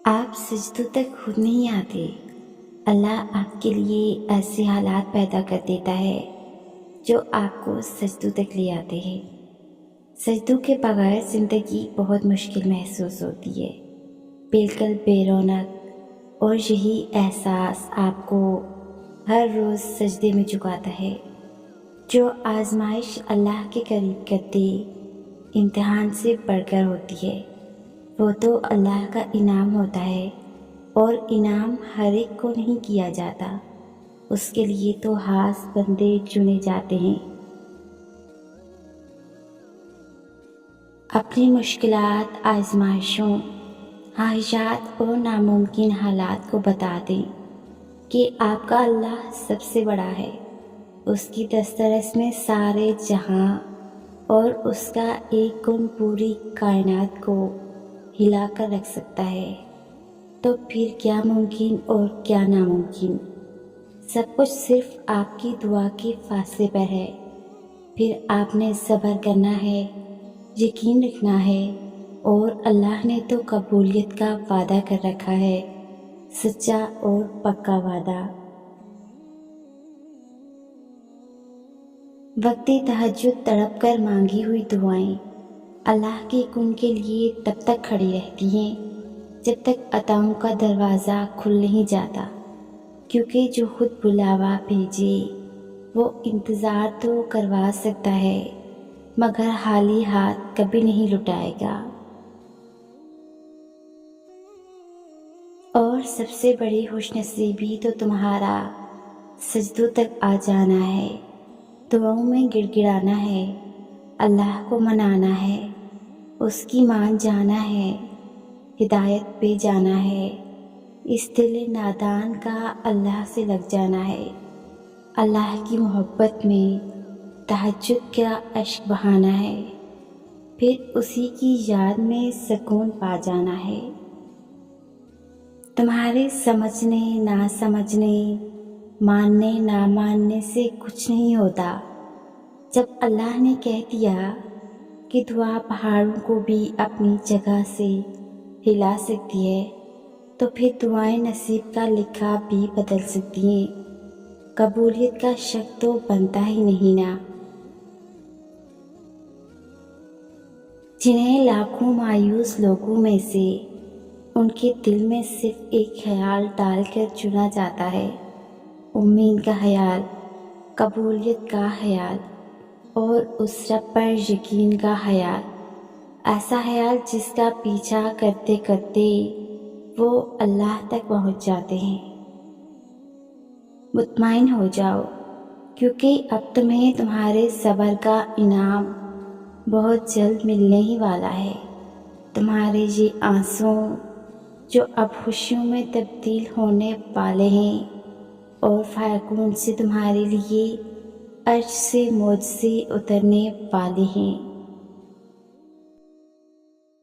آپ سجدوں تک خود نہیں آتے، اللہ آپ کے لیے ایسے حالات پیدا کر دیتا ہے جو آپ کو سجدوں تک لے آتے ہیں۔ سجدوں کے بغیر زندگی بہت مشکل محسوس ہوتی ہے، بالکل بے رونق، اور یہی احساس آپ کو ہر روز سجدے میں جھکاتا ہے۔ جو آزمائش اللہ کے قریب کرتے امتحان سے بڑھ کر ہوتی ہے، وہ تو اللہ کا انعام ہوتا ہے، اور انعام ہر ایک کو نہیں کیا جاتا، اس کے لیے تو خاص بندے چنے جاتے ہیں۔ اپنی مشکلات، آزمائشوں، خواہشات اور ناممکن حالات کو بتا دیں کہ آپ کا اللہ سب سے بڑا ہے، اس کی دسترس میں سارے جہاں اور اس کا ایک کن پوری کائنات کو ہلا کر رکھ سکتا ہے۔ تو پھر کیا ممکن اور کیا ناممکن، سب کچھ صرف آپ کی دعا کے فاصلے پر ہے۔ پھر آپ نے صبر کرنا ہے، یقین رکھنا ہے، اور اللہ نے تو قبولیت کا وعدہ کر رکھا ہے، سچا اور پکا وعدہ۔ وقت تہجد تڑپ کر مانگی ہوئی دعائیں اللہ کے کن کے لیے تب تک کھڑی رہتی ہیں جب تک عطاؤں کا دروازہ کھل نہیں جاتا، کیونکہ جو خود بلاوا بھیجے وہ انتظار تو کروا سکتا ہے، مگر خالی ہاتھ کبھی نہیں لٹائے گا۔ اور سب سے بڑی خوش نصیبی تو تمہارا سجدوں تک آ جانا ہے، دعاؤں میں گڑ گڑانا ہے، اللہ کو منانا ہے، اس کی مان جانا ہے، ہدایت پہ جانا ہے، اس دل نادان کا اللہ سے لگ جانا ہے، اللہ کی محبت میں تہجد کا اشک بہانا ہے، پھر اسی کی یاد میں سکون پا جانا ہے۔ تمہارے سمجھنے نہ سمجھنے، ماننے نہ ماننے سے کچھ نہیں ہوتا۔ جب اللہ نے کہہ دیا کہ دعا پہاڑوں کو بھی اپنی جگہ سے ہلا سکتی ہے، تو پھر دعائیں نصیب کا لکھا بھی بدل سکتی ہیں، قبولیت کا شک تو بنتا ہی نہیں نا۔ جنہیں لاکھوں مایوس لوگوں میں سے ان کے دل میں صرف ایک خیال ڈال کر چنا جاتا ہے، امید کا خیال، قبولیت کا خیال، اور اس رب پر یقین کا خیال، ایسا خیال جس کا پیچھا کرتے کرتے وہ اللہ تک پہنچ جاتے ہیں۔ مطمئن ہو جاؤ، کیونکہ اب تمہیں تمہارے صبر کا انعام بہت جلد ملنے ہی والا ہے۔ تمہارے یہ آنسو جو اب خوشیوں میں تبدیل ہونے والے ہیں، اور فیکون سے تمہارے لیے عرش سے معجزے اترنے والے ہیں۔